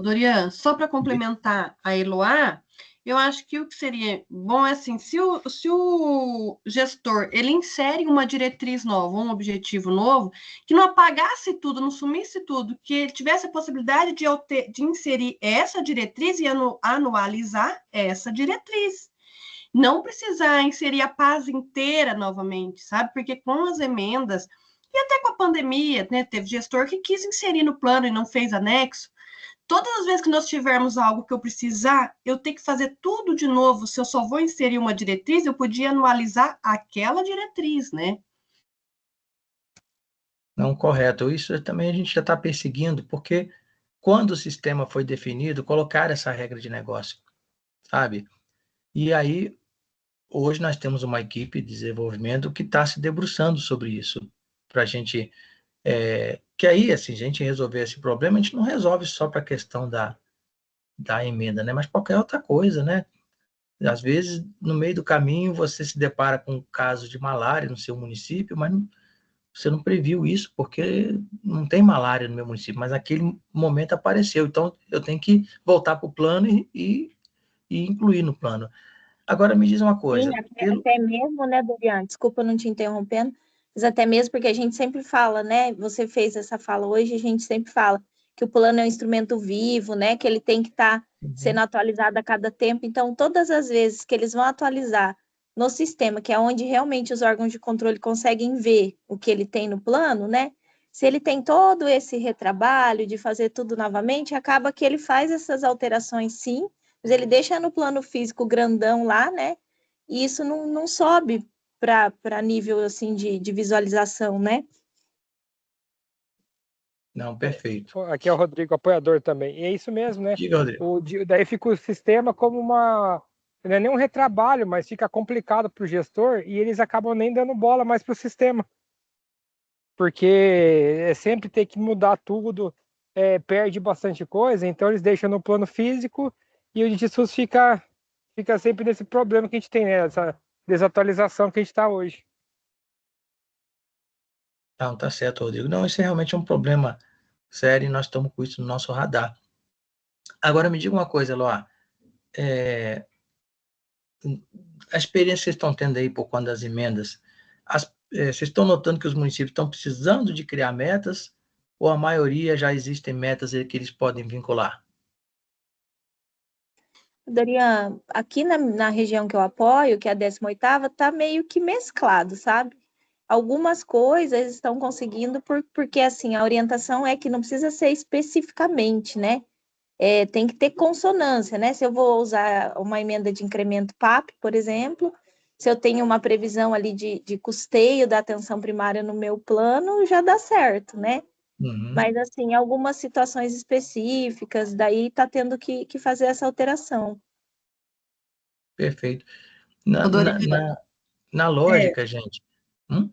Dorian, só para complementar a Eloá, eu acho que o que seria bom é assim, se o gestor ele insere uma diretriz nova, um objetivo novo, que não apagasse tudo, não sumisse tudo, que ele tivesse a possibilidade de inserir essa diretriz e anualizar essa diretriz. Não precisar inserir a PAS inteira novamente, sabe? Porque com as emendas, e até com a pandemia, né, teve gestor que quis inserir no plano e não fez anexo. Todas as vezes que nós tivermos algo que eu precisar, eu tenho que fazer tudo de novo. Se eu só vou inserir uma diretriz, eu podia anualizar aquela diretriz, né? Não, correto. Isso também a gente já está perseguindo, porque quando o sistema foi definido, colocaram essa regra de negócio, sabe? E aí, hoje nós temos uma equipe de desenvolvimento que está se debruçando sobre isso, para a gente... que aí, assim, a gente resolver esse problema, a gente não resolve só para a questão da emenda, né? Mas qualquer outra coisa, né? Às vezes, no meio do caminho, você se depara com um caso de malária no seu município, mas você não previu isso, porque não tem malária no meu município, mas naquele momento apareceu. Então, eu tenho que voltar para o plano e incluir no plano. Agora, me diz uma coisa. Sim, até mesmo, né, Dorian? Desculpa não te interrompendo, mas até mesmo porque a gente sempre fala, né? Você fez essa fala hoje, a gente sempre fala que o plano é um instrumento vivo, né? Que ele tem que estar sendo atualizado a cada tempo. Então, todas as vezes que eles vão atualizar no sistema, que é onde realmente os órgãos de controle conseguem ver o que ele tem no plano, né? Se ele tem todo esse retrabalho de fazer tudo novamente, acaba que ele faz essas alterações, sim, mas ele deixa no plano físico grandão lá, né? E isso não sobe para nível assim de visualização, né? Não, perfeito. Aqui é o Rodrigo, apoiador também. E é isso mesmo, né? Diga, Rodrigo. Daí fica o sistema como uma... Não é nem um retrabalho, mas fica complicado para o gestor e eles acabam nem dando bola mais para o sistema. Porque é sempre ter que mudar tudo, perde bastante coisa, então eles deixam no plano físico e o DigiSUS fica sempre nesse problema que a gente tem, né? Essa desatualização que a gente está hoje. Não, tá certo, Rodrigo. Não, isso realmente é um problema sério e nós estamos com isso no nosso radar. Agora, me diga uma coisa, Eloá. A experiência que vocês estão tendo aí por conta das emendas, vocês estão notando que os municípios estão precisando de criar metas ou a maioria já existem metas que eles podem vincular? Dorian, aqui na região que eu apoio, que é a 18ª, está meio que mesclado, sabe? Algumas coisas estão conseguindo porque, assim, a orientação é que não precisa ser especificamente, né? Tem que ter consonância, né? Se eu vou usar uma emenda de incremento PAP, por exemplo, se eu tenho uma previsão ali de custeio da atenção primária no meu plano, já dá certo, né? Mas, assim, algumas situações específicas, daí está tendo que fazer essa alteração. Perfeito. Na lógica, gente.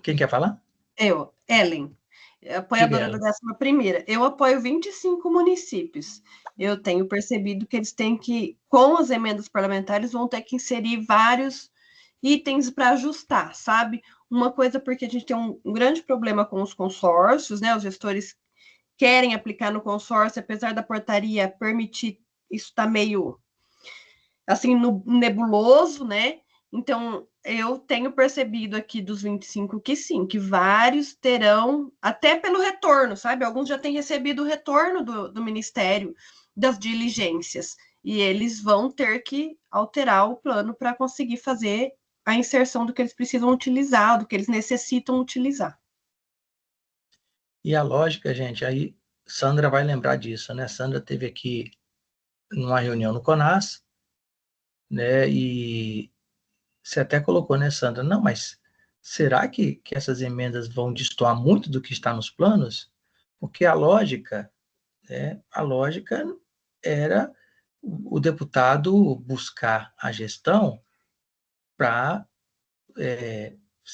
Quem quer falar? Eu, Ellen, apoiadora da 11ª. Eu apoio 25 municípios. Eu tenho percebido que eles têm que, com as emendas parlamentares, vão ter que inserir vários itens para ajustar, sabe? Uma coisa porque a gente tem um grande problema com os consórcios, né? Os gestores querem aplicar no consórcio, apesar da portaria permitir, isso está meio assim, nebuloso, né? Então, eu tenho percebido aqui dos 25 que sim, que vários terão, até pelo retorno, sabe? Alguns já têm recebido o retorno do Ministério das diligências, e eles vão ter que alterar o plano para conseguir fazer a inserção do que eles precisam utilizar, do que eles necessitam utilizar. E a lógica, gente, aí Sandra vai lembrar disso, né? Sandra teve aqui numa reunião no CONAS, né? E você até colocou, né, Sandra? Não, mas será que essas emendas vão destoar muito do que está nos planos? Porque a lógica era o deputado buscar a gestão para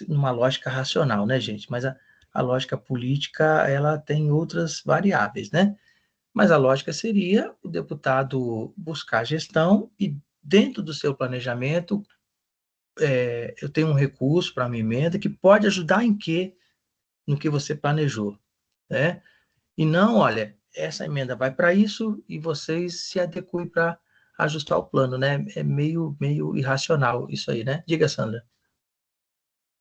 numa lógica racional, né, gente? Mas a lógica política, ela tem outras variáveis, né? Mas a lógica seria o deputado buscar gestão e, dentro do seu planejamento, eu tenho um recurso para a minha emenda que pode ajudar em quê? No que você planejou, né? E não, olha, essa emenda vai para isso e vocês se adequem para ajustar o plano, né? É meio irracional isso aí, né? Diga, Sandra.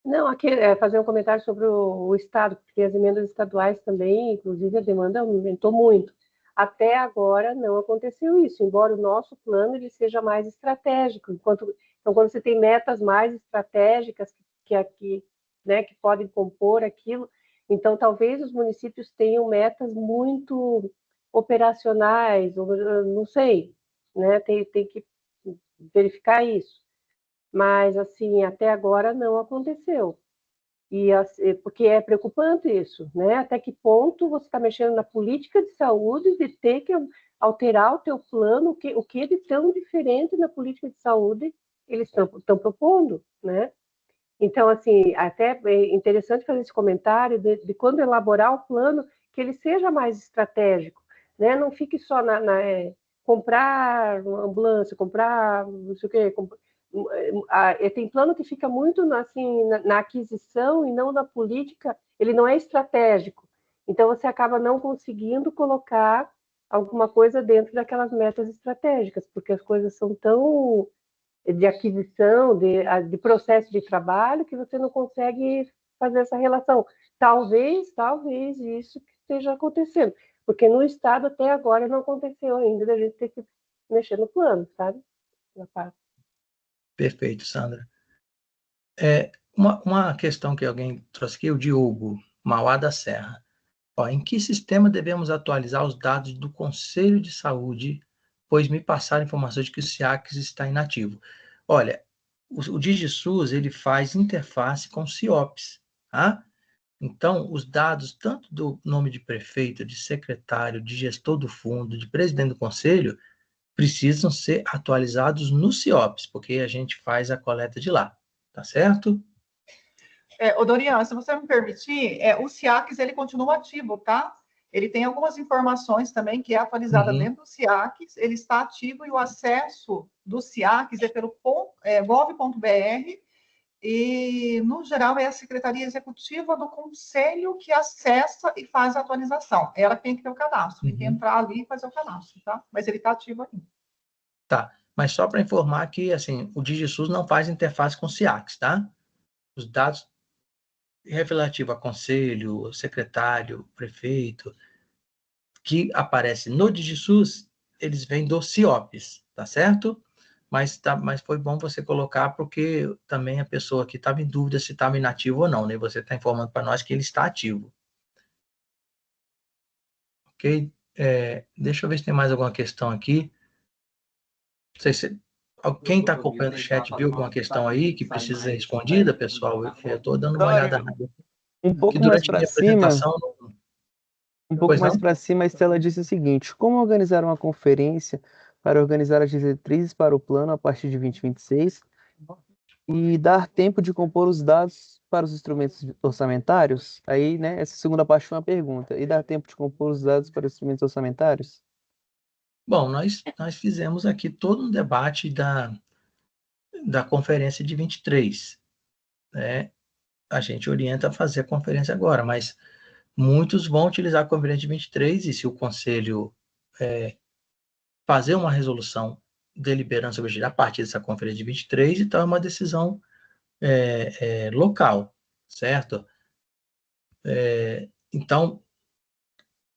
Não, aqui fazer um comentário sobre o Estado, porque as emendas estaduais também, inclusive a demanda aumentou muito. Até agora não aconteceu isso, embora o nosso plano ele seja mais estratégico. Então, quando você tem metas mais estratégicas né, que podem compor aquilo, então talvez os municípios tenham metas muito operacionais, ou não sei, né? Tem que verificar isso. Mas, assim, até agora não aconteceu. Porque é preocupante isso, né? Até que ponto você está mexendo na política de saúde de ter que alterar o teu plano, o que de tão diferente na política de saúde eles estão propondo, né? Então, assim, até é interessante fazer esse comentário de quando elaborar o plano, que ele seja mais estratégico, né? Não fique só comprar uma ambulância, comprar não sei o quê. Tem plano que fica muito assim, na aquisição e não na política, ele não é estratégico. Então, você acaba não conseguindo colocar alguma coisa dentro daquelas metas estratégicas, porque as coisas são tão de aquisição, de processo de trabalho, que você não consegue fazer essa relação. Talvez isso que esteja acontecendo, porque no Estado até agora não aconteceu ainda, da gente ter que mexer no plano, sabe? Na parte. Perfeito, Sandra. Uma questão que alguém trouxe aqui, o Diogo, Mauá da Serra. Em que sistema devemos atualizar os dados do Conselho de Saúde, pois me passaram informações de que o SIACS está inativo? Olha, o DigiSUS, ele faz interface com o CIOPS, tá? Então, os dados, tanto do nome de prefeito, de secretário, de gestor do fundo, de presidente do conselho, precisam ser atualizados no CIOPS, porque a gente faz a coleta de lá, tá certo? Doriana, se você me permitir, o SIACS, ele continua ativo, tá? Ele tem algumas informações também que é atualizada dentro do SIACS, ele está ativo e o acesso do SIACS é pelo gov.br e, no geral, é a Secretaria Executiva do Conselho que acessa e faz a atualização. Ela tem que ter o cadastro, tem que entrar ali e fazer o cadastro, tá? Mas ele está ativo aqui. Tá, mas só para informar que, assim, o DigiSUS não faz interface com o SIACS, tá? Os dados relativos a conselho, secretário, prefeito, que aparece no DigiSUS, eles vêm do CIOPS, tá certo? Mas foi bom você colocar, porque também a pessoa que estava em dúvida se estava inativo ou não, né? Você está informando para nós que ele está ativo. Ok? Deixa eu ver se tem mais alguma questão aqui. Não sei se Quem está acompanhando o chat viu alguma questão aí que precisa ser respondida, pessoal? Eu estou dando uma olhada rápida. Um pouco Que mais durante a para minha cima, apresentação... a Estela disse o seguinte: como organizar uma conferência para organizar as diretrizes para o plano a partir de 2026 e dar tempo de compor os dados para os instrumentos orçamentários? Aí, né, essa segunda parte foi uma pergunta. E dar tempo de compor os dados para os instrumentos orçamentários? Bom, nós fizemos aqui todo um debate da conferência de 23, né? A gente orienta a fazer a conferência agora, mas muitos vão utilizar a conferência de 23 e se o Conselho fazer uma resolução deliberando sobre a partir dessa conferência de 23, então é uma decisão local, certo? Então,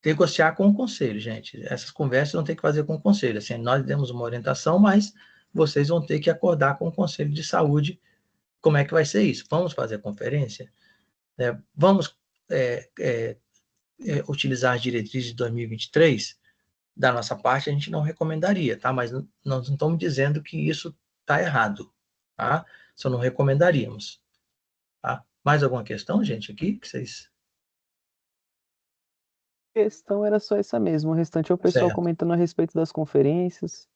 negociar com o Conselho, gente. Essas conversas vão ter que fazer com o Conselho. Assim, nós demos uma orientação, mas vocês vão ter que acordar com o Conselho de Saúde como é que vai ser isso. Vamos fazer a conferência? Vamos utilizar as diretrizes de 2023? Da nossa parte, a gente não recomendaria, tá? Mas nós não estamos dizendo que isso está errado, tá? Só não recomendaríamos, tá? Mais alguma questão, gente, aqui que vocês... A questão era só essa mesmo. O restante é o pessoal Certo. comentando a respeito das conferências.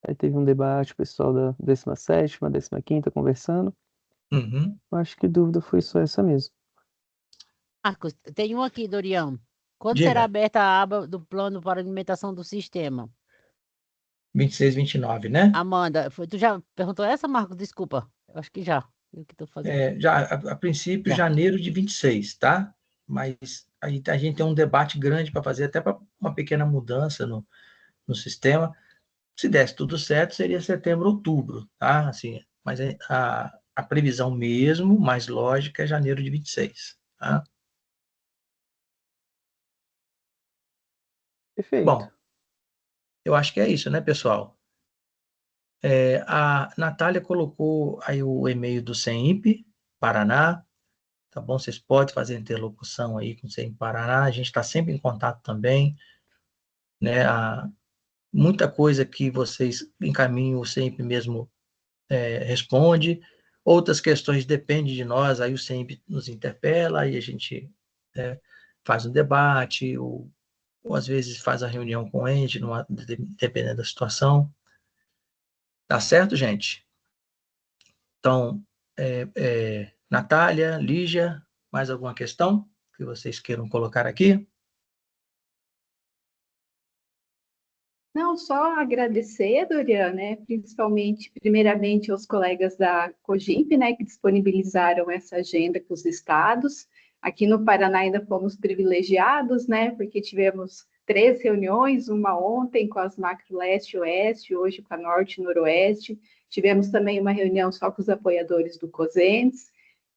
Aí teve um debate, o pessoal da 17ª, 15ª conversando. Uhum. Acho que dúvida foi só essa mesmo. Marcos, tem um aqui, Dorian. Quando Diga. será aberta a aba do plano para alimentação do sistema? 26, 29, né? Amanda, tu já perguntou essa, Marcos? Desculpa. Eu acho que já. Eu que estou fazendo. Já, a princípio, Já. janeiro de 26, tá? Mas aí a gente tem um debate grande para fazer, até para uma pequena mudança no sistema. Se desse tudo certo, seria setembro, outubro, tá? Assim, mas a previsão mesmo, mais lógica, é janeiro de 26, tá? Perfeito. Bom, eu acho que é isso, né, pessoal? A Natália colocou aí o e-mail do CEMP, Paraná, tá bom? Vocês podem fazer interlocução aí com o CEMP Paraná, a gente está sempre em contato também, né? Muita coisa que vocês encaminham, o CEMP mesmo responde, outras questões dependem de nós, aí o CEMP nos interpela, aí a gente faz um debate, ou às vezes faz a reunião com o ente, dependendo da situação. Tá certo, gente? Então, Natália, Lígia, mais alguma questão que vocês queiram colocar aqui? Não, só agradecer, Dorian, né, principalmente, primeiramente, aos colegas da COGIMP, né, que disponibilizaram essa agenda com os estados. Aqui no Paraná ainda fomos privilegiados, né, porque tivemos 3 reuniões, uma ontem com as macro leste e oeste, hoje com a norte e noroeste. Tivemos também uma reunião só com os apoiadores do COSENS.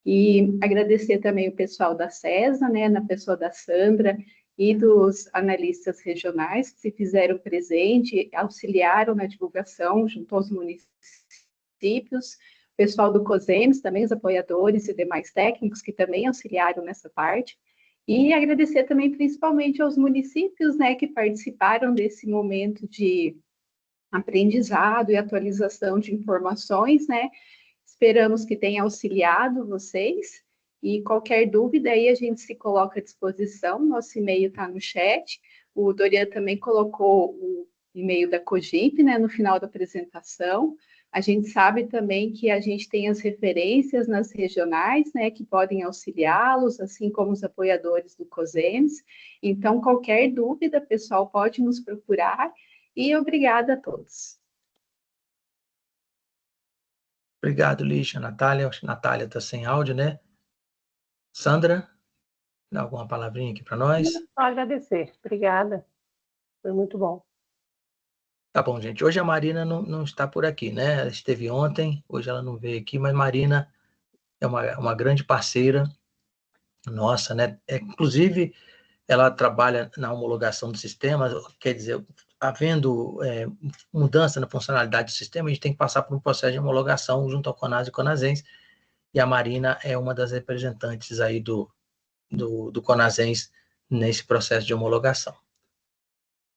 E agradecer também o pessoal da CESA, né, na pessoa da Sandra, e dos analistas regionais que se fizeram presente, auxiliaram na divulgação junto aos municípios, o pessoal do COSENS, também os apoiadores e demais técnicos que também auxiliaram nessa parte, e agradecer também principalmente aos municípios, né, que participaram desse momento de aprendizado e atualização de informações, né. Esperamos que tenha auxiliado vocês. E qualquer dúvida aí a gente se coloca à disposição, nosso e-mail está no chat. O Dorian também colocou o e-mail da COGIMP, né, no final da apresentação. A gente sabe também que a gente tem as referências nas regionais, né, que podem auxiliá-los, assim como os apoiadores do COSENS. Então, qualquer dúvida, pessoal, pode nos procurar. E obrigada a todos. Obrigado, Lígia. Natália, acho que Natália está sem áudio, né? Sandra, dá alguma palavrinha aqui para nós? Só agradecer. Obrigada. Foi muito bom. Tá bom, gente. Hoje a Marina não está por aqui, né? Ela esteve ontem, hoje ela não veio aqui, mas Marina é uma grande parceira nossa, né? Inclusive, ela trabalha na homologação do sistema, quer dizer, havendo mudança na funcionalidade do sistema, a gente tem que passar por um processo de homologação junto ao CONAS e CONASENS, e a Marina é uma das representantes aí do CONASENS nesse processo de homologação.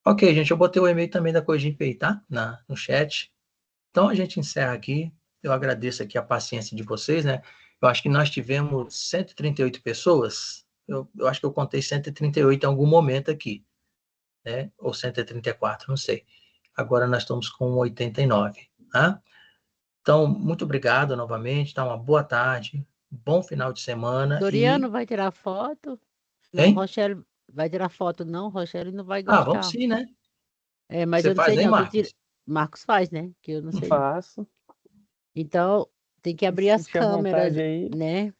Ok, gente, eu botei o e-mail também da COGIMP aí, tá? No chat. Então, a gente encerra aqui. Eu agradeço aqui a paciência de vocês, né? Eu acho que nós tivemos 138 pessoas. Eu acho que eu contei 138 em algum momento aqui, né? Ou 134, não sei. Agora nós estamos com 89, tá? Então, muito obrigado novamente, tá? Uma boa tarde, bom final de semana Doriano vai tirar foto? Não, Hein? Rochelle vai tirar foto, não. Rochelle não vai vamos gostar. sim, né? Mas Você eu não faz sei aí, não. Marcos? Marcos faz, né? Que eu não sei. Faço. Então, tem que abrir as Sentir à câmeras, vontade aí. né?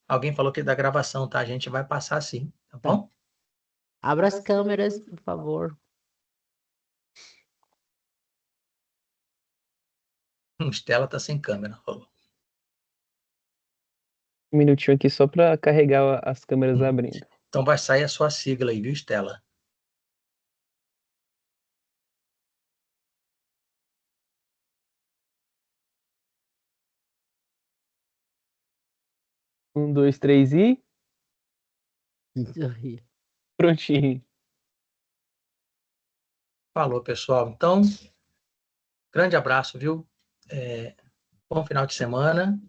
Alguém falou que da gravação, tá? A gente vai passar sim, tá Tá. bom? Abra as câmeras, por favor. Estela tá sem câmera, falou. Um minutinho aqui só para carregar as câmeras abrindo. Então vai sair a sua sigla aí, viu, Estela? Um, dois, três e... Prontinho. Falou, pessoal. Então, grande abraço, viu? Bom final de semana